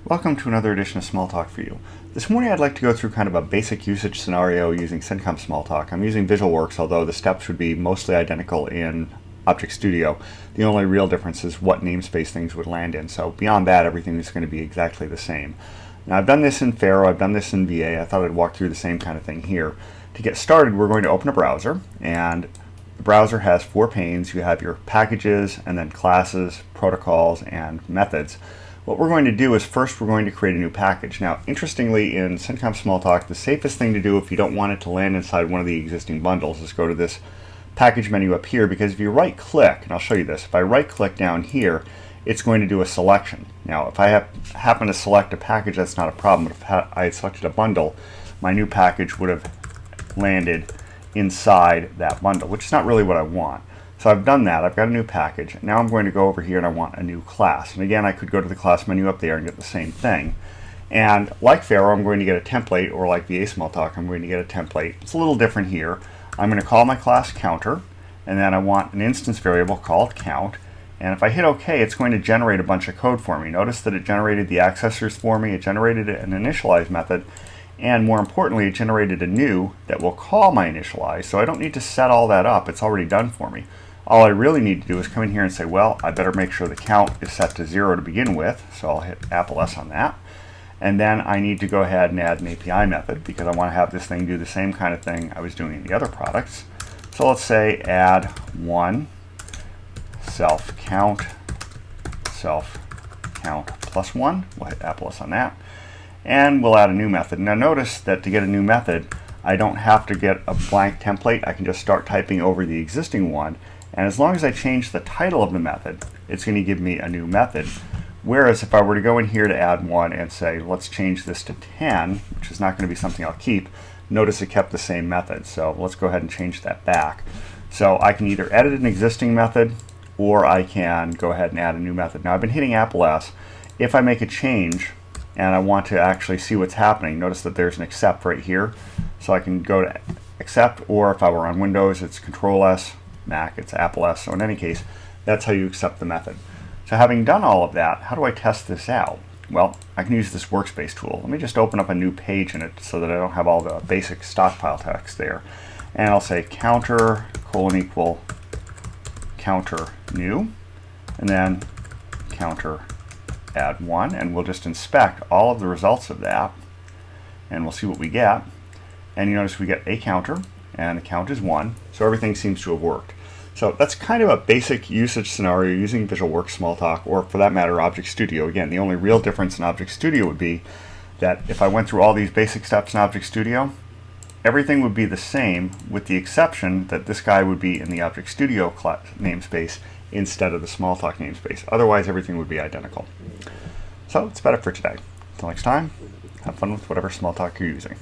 Welcome to another edition of Smalltalk for you. This morning I'd like to go through kind of a basic usage scenario using Cincom Smalltalk. I'm using VisualWorks, although the steps would be mostly identical in ObjectStudio. The only real difference is what namespace things would land in. So beyond that, everything is going to be exactly the same. Now I've done this in Pharo, I've done this in VA. I thought I'd walk through the same kind of thing here. To get started, we're going to open a browser, and the browser has 4 panes. You have your packages, and then classes, protocols, and methods. What we're going to do is first we're going to create a new package. Now, interestingly, in Cincom Smalltalk, the safest thing to do if you don't want it to land inside one of the existing bundles is go to this package menu up here, because if you right click, and I'll show you this, if I right click down here, it's going to do a selection. Now, if I happen to select a package, that's not a problem, but if I had selected a bundle, my new package would have landed inside that bundle, which is not really what I want. So I've done that, I've got a new package. Now I'm going to go over here and I want a new class. And again, I could go to the class menu up there and get the same thing. And like Pharo, I'm going to get a template, or like VA Smalltalk, I'm going to get a template. It's a little different here. I'm going to call my class counter, and then I want an instance variable called count. And if I hit OK, it's going to generate a bunch of code for me. Notice that it generated the accessors for me, it generated an initialize method, and more importantly, it generated a new that will call my initialize. So I don't need to set all that up, it's already done for me. All I really need to do is come in here and say, well, I better make sure the count is set to 0 to begin with, so I'll hit S on that. And then I need to go ahead and add an API method, because I want to have this thing do the same kind of thing I was doing in the other products. So let's say add 1 self count plus 1. We'll hit S on that. And we'll add a new method. Now notice that to get a new method, I don't have to get a blank template. I can just start typing over the existing one. And as long as I change the title of the method, it's going to give me a new method. Whereas if I were to go in here to add 1 and say, let's change this to 10, which is not going to be something I'll keep, notice it kept the same method. So let's go ahead and change that back. So I can either edit an existing method, or I can go ahead and add a new method. Now I've been hitting S. If I make a change and I want to actually see what's happening, notice that there's an accept right here. So I can go to accept, or if I were on Windows, it's Control S. Mac, it's S. So in any case, that's how you accept the method. So having done all of that, how do I test this out? Well, I can use this workspace tool. Let me just open up a new page in it so that I don't have all the basic stockpile text there. And I'll say counter : counter new, and then counter add 1, and we'll just inspect all of the results of that, and we'll see what we get. And you notice we get a counter, and the count is 1, so everything seems to have worked. So that's kind of a basic usage scenario using VisualWorks Smalltalk, or for that matter, ObjectStudio. Again, the only real difference in ObjectStudio would be that if I went through all these basic steps in ObjectStudio, everything would be the same, with the exception that this guy would be in the ObjectStudio namespace instead of the Smalltalk namespace. Otherwise, everything would be identical. So that's about it for today. Until next time, have fun with whatever Smalltalk you're using.